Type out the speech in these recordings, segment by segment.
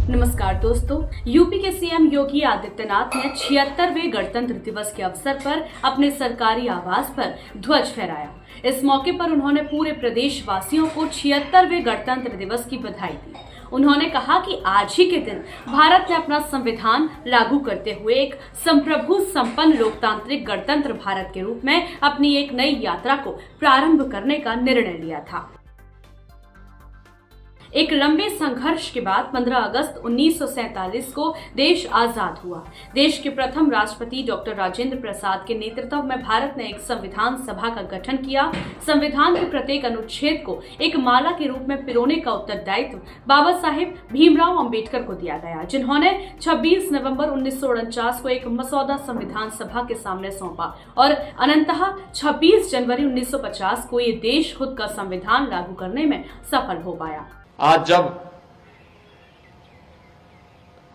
नमस्कार दोस्तों। यूपी के सीएम योगी आदित्यनाथ ने 76वें गणतंत्र दिवस के अवसर पर अपने सरकारी आवास पर ध्वज फहराया। इस मौके पर उन्होंने पूरे प्रदेशवासियों को 76वें गणतंत्र दिवस की बधाई दी। उन्होंने कहा कि आज ही के दिन भारत ने अपना संविधान लागू करते हुए एक संप्रभु संपन्न लोकतांत्रिक गणतंत्र भारत के रूप में अपनी एक नई यात्रा को प्रारंभ करने का निर्णय लिया था। एक लंबे संघर्ष के बाद 15 अगस्त 1947 को देश आजाद हुआ। देश के प्रथम राष्ट्रपति डॉक्टर राजेंद्र प्रसाद के नेतृत्व में भारत ने एक संविधान सभा का गठन किया। संविधान के प्रत्येक अनुच्छेद को एक माला के रूप में पिरोने का उत्तरदायित्व बाबा साहेब भीमराव अंबेडकर को दिया गया, जिन्होंने 26 नवंबर 1949 को एक मसौदा संविधान सभा के सामने सौंपा और अनंतः 26 जनवरी 1950 को ये देश खुद का संविधान लागू करने में सफल हो पाया। आज जब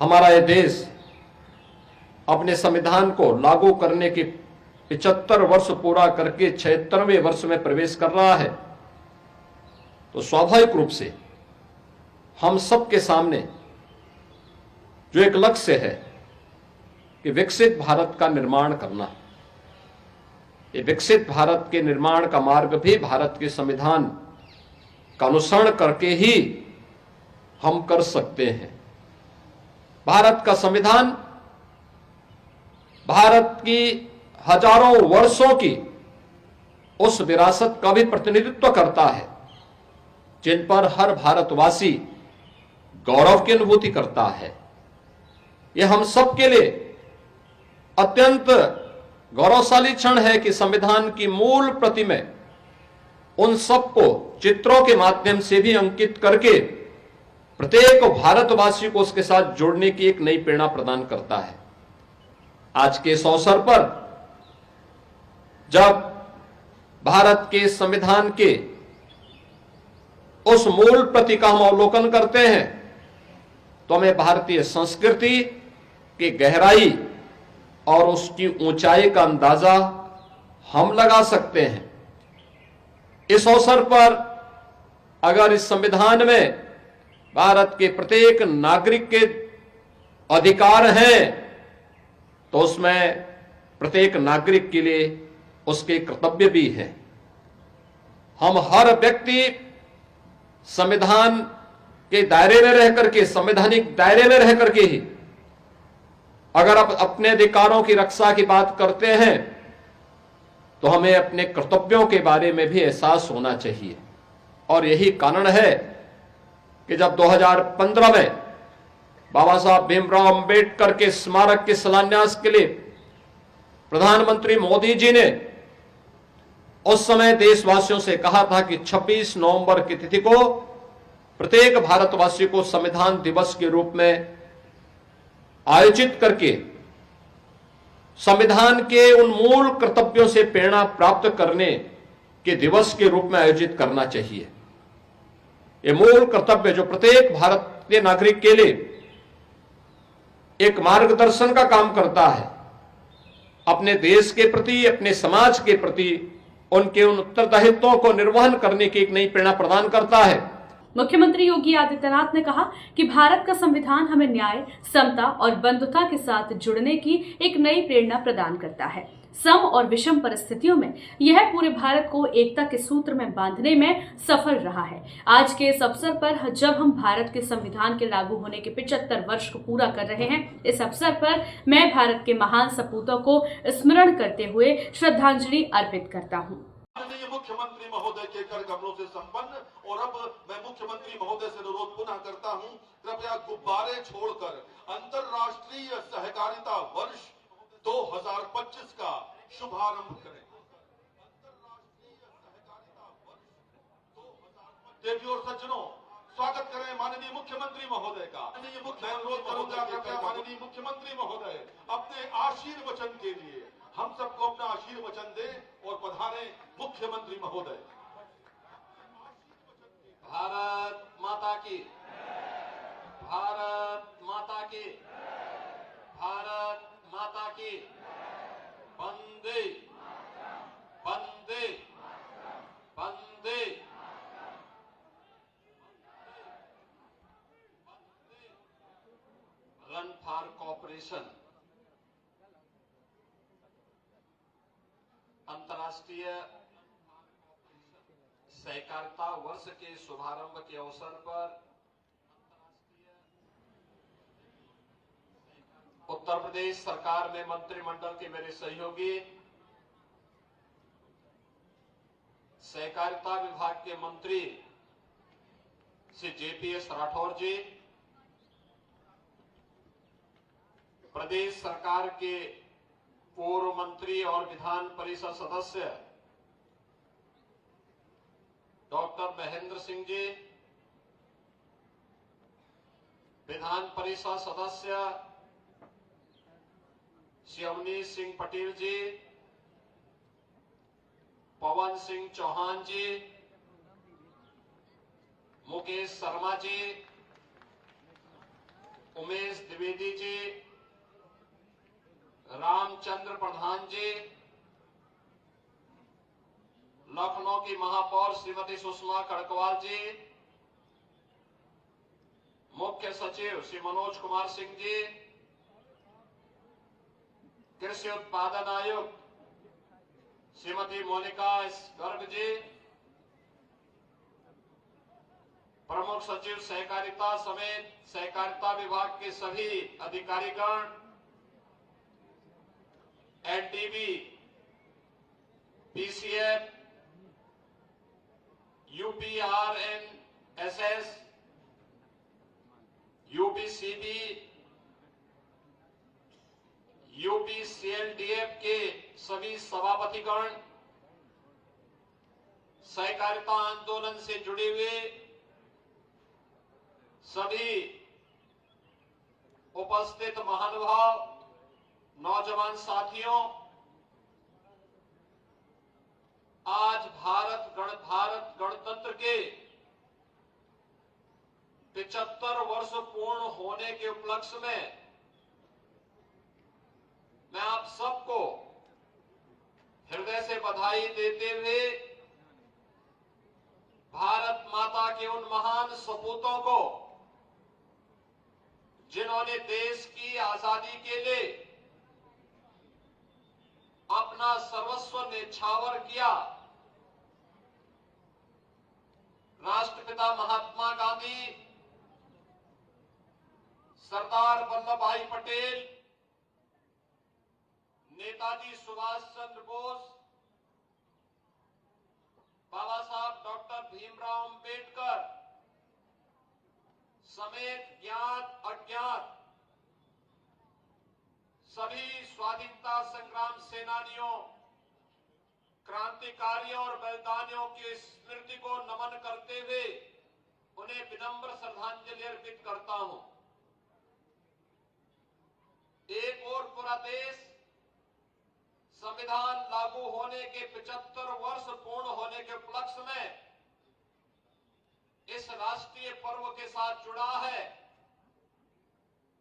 हमारा ये देश अपने संविधान को लागू करने के 75 वर्ष पूरा करके 76वें वर्ष में प्रवेश कर रहा है, तो स्वाभाविक रूप से हम सबके सामने जो एक लक्ष्य है कि विकसित भारत का निर्माण करना, ये विकसित भारत के निर्माण का मार्ग भी भारत के संविधान का अनुसरण करके ही हम कर सकते हैं। भारत का संविधान भारत की हजारों वर्षों की उस विरासत का भी प्रतिनिधित्व करता है जिन पर हर भारतवासी गौरव की अनुभूति करता है। यह हम सब के लिए अत्यंत गौरवशाली क्षण है कि संविधान की मूल प्रति में उन सबको चित्रों के माध्यम से भी अंकित करके प्रत्येक भारतवासी को उसके साथ जोड़ने की एक नई प्रेरणा प्रदान करता है। आज के इस अवसर पर जब भारत के संविधान के उस मूल प्रति का हम अवलोकन करते हैं तो हमें भारतीय संस्कृति की गहराई और उसकी ऊंचाई का अंदाजा हम लगा सकते हैं। इस अवसर पर अगर इस संविधान में भारत के प्रत्येक नागरिक के अधिकार हैं तो उसमें प्रत्येक नागरिक के लिए उसके कर्तव्य भी हैं। हम हर व्यक्ति संविधान के दायरे में रह करके, संवैधानिक दायरे में रह करके ही अगर आप अपने अधिकारों की रक्षा की बात करते हैं तो हमें अपने कर्तव्यों के बारे में भी एहसास होना चाहिए। और यही कारण है कि जब 2015 में बाबा साहब भीमराव अंबेडकर के स्मारक के शिलान्यास के लिए प्रधानमंत्री मोदी जी ने उस समय देशवासियों से कहा था कि 26 नवंबर की तिथि को प्रत्येक भारतवासी को संविधान दिवस के रूप में आयोजित करके संविधान के उन मूल कर्तव्यों से प्रेरणा प्राप्त करने के दिवस के रूप में आयोजित करना चाहिए। ये मूल कर्तव्य जो प्रत्येक भारतीय नागरिक के लिए एक मार्गदर्शन का काम करता है, अपने देश के प्रति, अपने समाज के प्रति उनके उन उत्तरदायित्वों को निर्वहन करने की एक नई प्रेरणा प्रदान करता है। मुख्यमंत्री योगी आदित्यनाथ ने कहा कि भारत का संविधान हमें न्याय, समता और बंधुता के साथ जुड़ने की एक नई प्रेरणा प्रदान करता है। सम और विषम परिस्थितियों में यह पूरे भारत को एकता के सूत्र में बांधने में सफल रहा है। आज के इस अवसर पर जब हम भारत के संविधान के लागू होने के 75 वर्ष को पूरा कर रहे हैं, इस अवसर पर मैं भारत के महान सपूतों को स्मरण करते हुए श्रद्धांजलि अर्पित करता हूँ। माननीय मुख्यमंत्री महोदय के कर कमलों से संपन्न। और अब मैं मुख्यमंत्री महोदय से अनुरोध पुनः करता हूं, कृपया गुब्बारे छोड़कर अंतर्राष्ट्रीय सहकारिता वर्ष 2025 का शुभारंभ करें। देवियों और सज्जनों, स्वागत करें माननीय मुख्यमंत्री महोदय का। मैं अनुरोध करूंगा कृपया माननीय मुख्यमंत्री महोदय अपने आशीर्वचन के लिए हम सबको अपना आशीर्वचन दे और पधारे मुख्यमंत्री महोदय। भारत माता की, भारत माता की, भारत माता की, वंदे वंदे वंदे। रन फॉर कॉपरेशन अंतर्राष्ट्रीय सहकारिता वर्ष के शुभारंभ के अवसर पर उत्तर प्रदेश सरकार में मंत्रिमंडल के मेरे सहयोगी सहकारिता विभाग के मंत्री श्री जेपीएस राठौर जी, प्रदेश सरकार के पूर्व मंत्री और विधान परिषद सदस्य डॉक्टर महेंद्र सिंह जी, विधान परिषद सदस्य श्री अवनीश सिंह पटेल जी, पवन सिंह चौहान जी, मुकेश शर्मा जी, उमेश द्विवेदी जी, रामचंद्र प्रधान जी, लखनऊ की महापौर श्रीमती सुषमा कड़कवाल जी, मुख्य सचिव श्री मनोज कुमार सिंह जी, कृषि उत्पादन आयुक्त श्रीमती मोनिका गर्ग जी, प्रमुख सचिव सहकारिता समेत सहकारिता विभाग के सभी अधिकारीगण, एनडीबी, पीसीएफ, यूपीआरएनएसएस, यूपीसीबी, यूपीसीएलडीएफ के सभी सभापतिगण, सहकारिता आंदोलन से जुड़े हुए सभी उपस्थित महानुभाव, नौजवान साथियों, आज भारत गणतंत्र के 75 वर्ष पूर्ण होने के उपलक्ष्य में मैं आप सबको हृदय से बधाई देते हुए भारत माता के उन महान सपूतों को जिन्होंने देश की आजादी के लिए अपना सर्वस्व न्यौछावर किया, राष्ट्रपिता महात्मा गांधी, सरदार वल्लभ भाई पटेल, नेताजी सुभाष चंद्र बोस, बाबा साहब डॉक्टर भीमराव अंबेडकर समेत ज्ञात अज्ञात सभी स्वाधीनता संग्राम सेनानियों, क्रांतिकारियों और बलिदानियों की स्मृति को नमन करते हुए उन्हें विनम्र श्रद्धांजलि अर्पित करता हूं। एक और पूरा देश संविधान लागू होने के 75 वर्ष पूर्ण होने के उपलक्ष्य में इस राष्ट्रीय पर्व के साथ जुड़ा है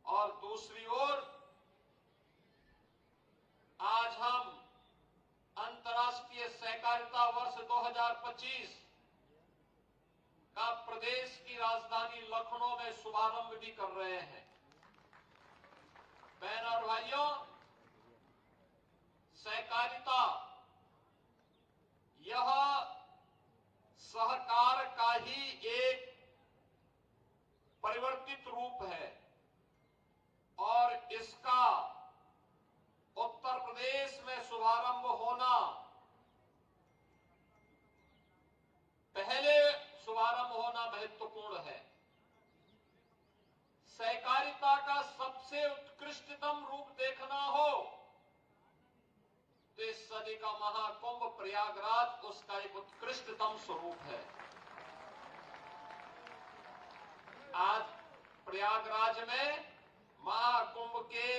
और दूसरी ओर आज हम अंतर्राष्ट्रीय सहकारिता वर्ष 2025 का प्रदेश की राजधानी लखनऊ में शुभारंभ भी कर रहे हैं। बहन और भाइयों, सहकारिता यह सहकार का ही एक परिवर्तित रूप है और इसका उत्तर प्रदेश में शुभारंभ होना, पहले शुभारंभ होना महत्वपूर्ण है। सहकारिता का सबसे उत्कृष्टतम रूप देखना हो तो इस सदी का महाकुंभ प्रयागराज उसका एक उत्कृष्टतम स्वरूप है। आज प्रयागराज में महाकुंभ के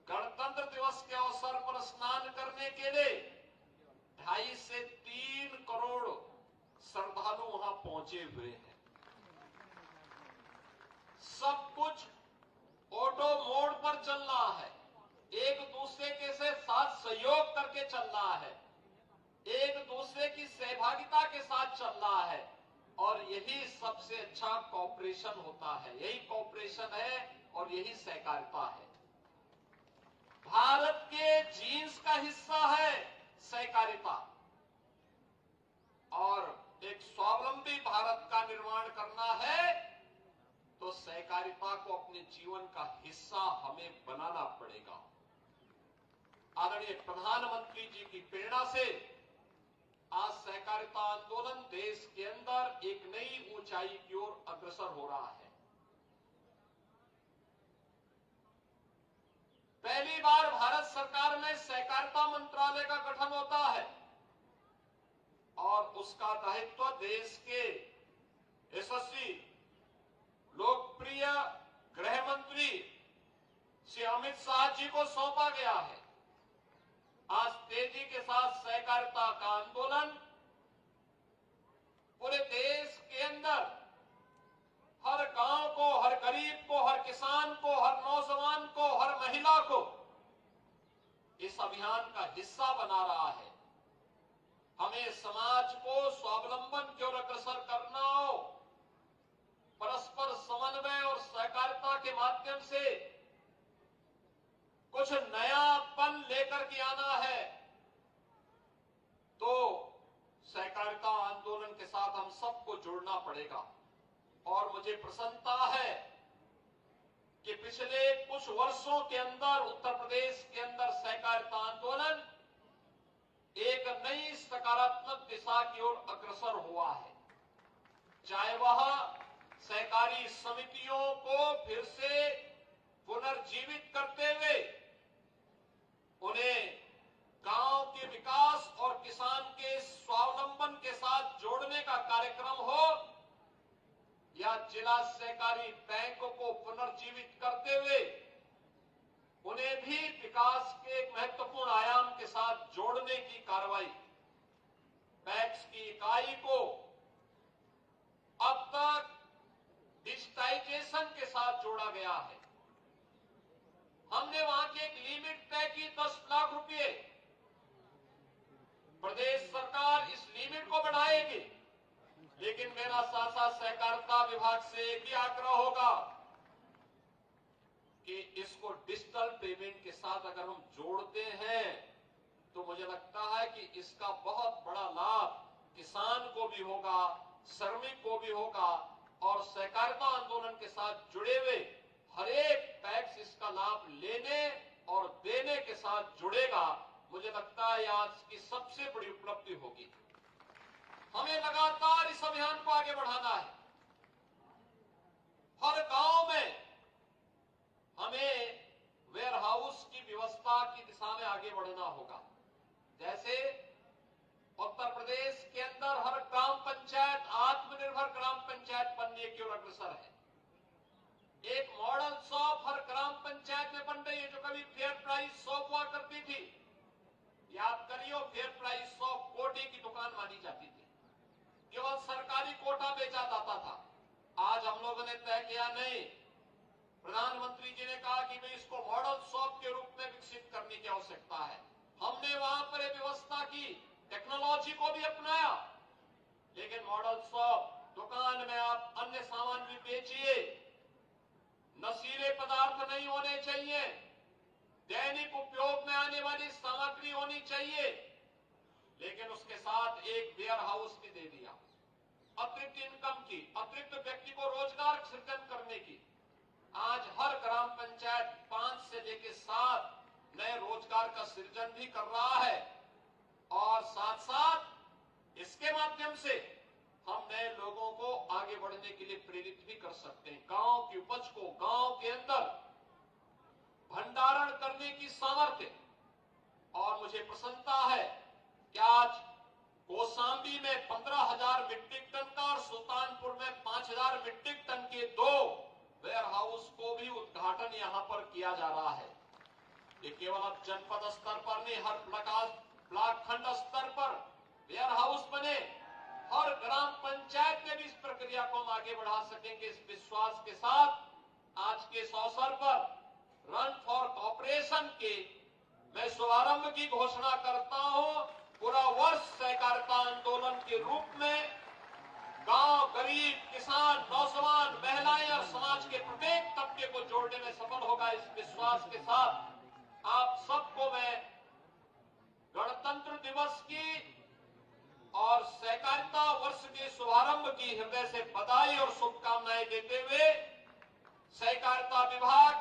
गणतंत्र दिवस के अवसर पर स्नान करने के लिए 2.5 से 3 करोड़ श्रद्धालु वहां पहुंचे हुए हैं। सब कुछ ऑटो मोड पर चल रहा है, एक दूसरे के साथ सहयोग करके चल रहा है, एक दूसरे की सहभागिता के साथ चल रहा है। और यही सबसे अच्छा कॉपरेशन होता है, यही कॉपरेशन है और यही सहकारिता है। भारत के जीन्स का हिस्सा है सहकारिता, और एक स्वावलंबी भारत का निर्माण करना है तो सहकारिता को अपने जीवन का हिस्सा हमें बनाना पड़ेगा। आदरणीय प्रधानमंत्री जी की प्रेरणा से आज सहकारिता आंदोलन देश के अंदर एक नई ऊंचाई की ओर अग्रसर हो रहा है। पहली बार भारत सरकार में सहकारिता मंत्रालय का गठन होता है और उसका दायित्व देश के यशस्वी लोकप्रिय गृह मंत्री श्री अमित शाह जी को सौंपा गया है। आज तेजी के साथ सहकारिता का आंदोलन पूरे देश के अंदर हर गांव को, हर गरीब को, हर किसान को, हर नौजवान को, हर महिला को इस अभियान का हिस्सा बना रहा है। हमें समाज को स्वावलंबन की ओर अग्रसर करना हो, परस्पर समन्वय और सहकारिता के माध्यम से कुछ नयापन लेकर के आना है, तो सहकारिता आंदोलन के साथ हम सबको जुड़ना पड़ेगा। और मुझे प्रसन्नता है कि पिछले कुछ वर्षों के अंदर उत्तर प्रदेश के अंदर सहकारिता आंदोलन एक नई सकारात्मक दिशा की ओर अग्रसर हुआ है। चाहे वह सहकारी समितियों को फिर से पुनर्जीवित करते हुए उन्हें गांव के विकास और किसान के स्वावलंबन के साथ जोड़ने का कार्यक्रम हो, या जिला सहकारी बैंकों को पुनर्जीवित करते हुए उन्हें भी विकास के एक महत्वपूर्ण आयाम के साथ जोड़ने की कार्रवाई। पैक्स की इकाई को अब तक डिजिटाइजेशन के साथ जोड़ा गया है। हमने वहां की एक लिमिट तय की 10 लाख रुपए। प्रदेश सरकार इस लिमिट को बढ़ाएगी, लेकिन मेरा साथ साथ सहकारिता विभाग से एक ही आग्रह होगा कि इसको डिजिटल पेमेंट के साथ अगर हम जोड़ते हैं तो मुझे लगता है कि इसका बहुत बड़ा लाभ किसान को भी होगा, श्रमिक को भी होगा, और सहकारिता आंदोलन के साथ जुड़े हुए हर एक पैक्स इसका लाभ लेने और देने के साथ जुड़ेगा। मुझे लगता है आज की सबसे बड़ी उपलब्धि होगी। हमें लगातार इस अभियान को आगे बढ़ाना है। हर गांव में हमें वेयर हाउस की व्यवस्था की दिशा में आगे बढ़ना होगा। जैसे उत्तर प्रदेश के अंदर हर ग्राम पंचायत आत्मनिर्भर ग्राम पंचायत बनने की ओर अग्रसर है। एक मॉडल शॉप हर ग्राम पंचायत में बन रही है, जो कभी फेयर प्राइस शॉप हुआ करती थी। याद करियो, फेयर प्राइस शॉप कोटे की दुकान मानी जाती थी, केवल सरकारी कोटा बेचा जाता था। आज हम लोगों ने तय किया, नहीं, प्रधानमंत्री जी ने कहा कि भाई इसको मॉडल शॉप के रूप में विकसित करने की आवश्यकता है। हमने वहां पर एक व्यवस्था की, टेक्नोलॉजी को भी अपनाया, लेकिन मॉडल शॉप दुकान में आप अन्य सामान भी बेचिए, नशीले पदार्थ नहीं होने चाहिए, दैनिक उपयोग में आने वाली सामग्री होनी चाहिए, लेकिन उसके साथ एक वेयर हाउस भी दे दिया, अतिरिक्त इनकम की, अतिरिक्त व्यक्ति को रोजगार सृजन करने की। आज हर ग्राम पंचायत 5 से लेकर 7 नए रोजगार का सृजन भी कर रहा है, और साथ साथ इसके माध्यम से हम नए लोगों को आगे बढ़ने के लिए प्रेरित भी कर सकते हैं। गांव की उपज को गांव के अंदर भंडारण करने की सामर्थ्य। और मुझे प्रसन्नता है कि आज कौशाम्बी में 15,000 मीट्रिक टन का और सुल्तानपुर में 5,000 मीट्रिक टन के 2 वेयर हाउस को भी उद्घाटन यहां पर किया जा रहा है। ये केवल अब जनपद स्तर पर नहीं, हर ब्लॉक खंड स्तर पर वेयर हाउस बने, हर ग्राम पंचायत में भी इस प्रक्रिया को हम आगे बढ़ा सकेंगे। इस विश्वास के साथ आज के इस अवसर पर रन फॉर कॉपरेशन के मैं शुभारंभ की घोषणा करता हूं। पूरा वर्ष सहकारिता आंदोलन के रूप में गांव, गरीब, किसान, नौजवान, महिलाएं और समाज के प्रत्येक तबके को जोड़ने में सफल होगा। इस विश्वास के साथ आप सबको मैं गणतंत्र दिवस की और सहकारिता वर्ष के शुभारंभ की हृदय से बधाई और शुभकामनाएं देते हुए सहकारिता विभाग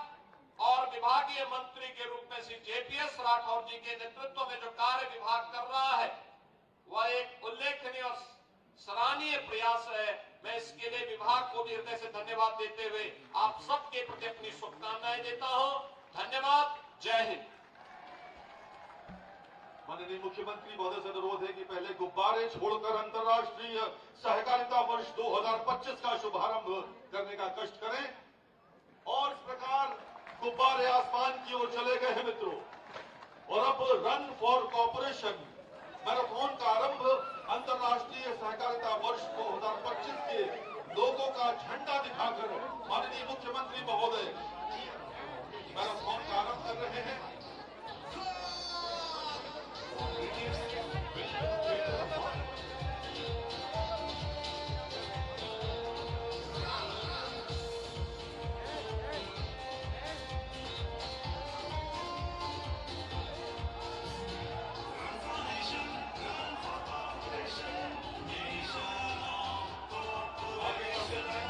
और विभागीय मंत्री के रूप में श्री जेपीएस राठौर जी के नेतृत्व में जो कार्य विभाग कर रहा है वह एक उल्लेखनीय और सराहनीय प्रयास है। मैं इसके लिए विभाग को भी हृदय से धन्यवाद देते हुए आप सबके प्रति अपनी शुभकामनाएं देता हूं। धन्यवाद। जय हिंद। माननीय मुख्यमंत्री महोदय से अनुरोध है कि पहले गुब्बारे छोड़कर अंतर्राष्ट्रीय सहकारिता वर्ष 2025 का शुभारंभ करने का कष्ट करें। और इस प्रकार गुब्बारे आसमान की ओर चले गए हैं मित्रों। और अब रन फॉर कॉर्पोरेशन मैराथन का आरंभ अंतर्राष्ट्रीय सहकारिता वर्ष 2025 के लोगों का झंडा दिखाकर माननीय मुख्यमंत्री महोदय मैराथन का आरंभ कर रहे हैं।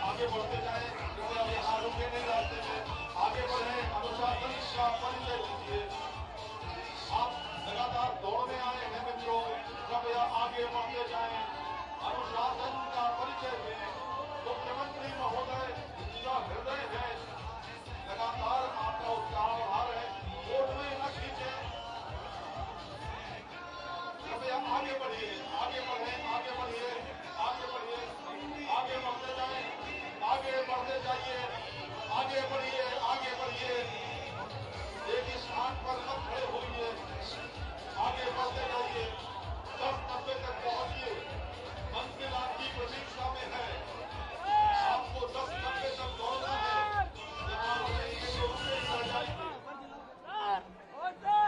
आगे बढ़ते जाएं, कृपया यहाँ रुके नहीं रास्ते में, आगे बढ़े। अनुशासन का परिचय दीजिए। आप लगातार दौड़ में आए हैं मित्रों, कृपया आगे बढ़ते जाएं। अनुशासन का परिचय दें। मुख्यमंत्री महोदय का हृदय है, लगातार आपका उत्साह बढ़ा रहे। वोट में न खींचे, कृपया आगे बढ़िए, आगे बढ़े, आगे बढ़िए, आगे बढ़िए, आगे बढ़ते जाएं, आगे बढ़ते जाइए, आगे बढ़िए, आगे बढ़िए। एक स्थान पर मत खड़े होइए, आगे बढ़ते जाइए। 10-90 तक पहुंचिए। मंजिल आपकी प्रतीक्षा में है। आपको 10-90 तक दौड़ना है। जहां रुकेंगे तो रुके ही रह जाएंगे।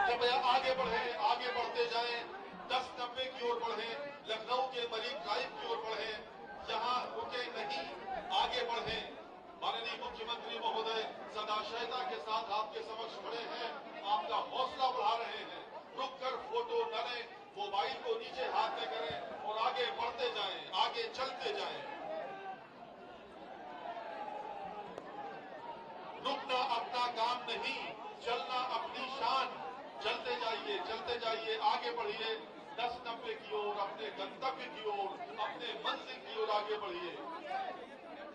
कृपया आगे बढ़े, आगे बढ़ते जाएं। 10-90 की ओर बढ़े, लखनऊ के मरीन ड्राइव की ओर बढ़े, यहाँ रुके नहीं, आगे बढ़े। माननीय मुख्यमंत्री महोदय सदाशयता के साथ आपके समक्ष खड़े हैं, आपका हौसला बढ़ा रहे हैं। रुककर फोटो न लें, मोबाइल को नीचे हाथ में करें और आगे बढ़ते जाएं, आगे चलते जाएं। रुकना अपना काम नहीं, चलना अपनी शान। चलते जाइए, चलते जाइए, आगे बढ़िए। 10-90 की ओर, अपने गंतव्य की ओर, अपने मंजिल की ओर आगे बढ़िए।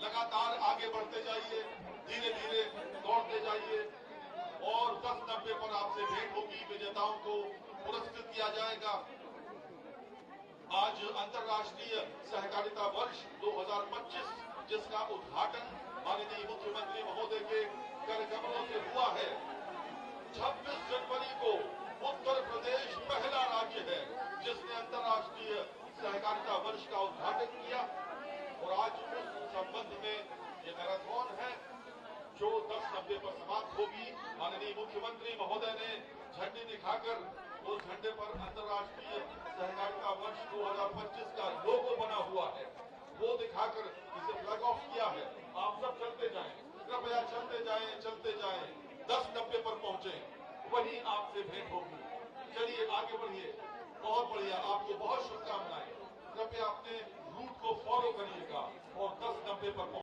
लगातार आगे बढ़ते जाइए, धीरे धीरे दौड़ते जाइए। और 10-90 पर आपसे भेंट होगी। विजेताओं को पुरस्कृत किया जाएगा। आज अंतर्राष्ट्रीय सहकारिता वर्ष 2025 जिसका उद्घाटन माननीय मुख्यमंत्री महोदय के कर कमलों से हुआ है। 26 जनवरी को उत्तर प्रदेश पहला राज्य है जिसने अंतर्राष्ट्रीय सहकारिता वर्ष का उद्घाटन किया। और आज उस संबंध में ये मैराथन है जो 10-90 पर समाप्त होगी। माननीय मुख्यमंत्री महोदय ने झंडी दिखाकर उस झंडे पर अंतर्राष्ट्रीय सहकारिता वर्ष 2025 का लोगो बना हुआ है, वो दिखाकर इसे फ्लैग ऑफ किया है। आप सब चलते जाएं, कृपया चलते जाएं, चलते जाएं। 10-90 पर पहुंचे, वहीं आपसे भेंट होगी। चलिए आगे बढ़िए। बहुत बढ़िया, आपको बहुत शुभकामनाएं। कृपया अपने रूट को फॉलो करिएगा और 10-90 पर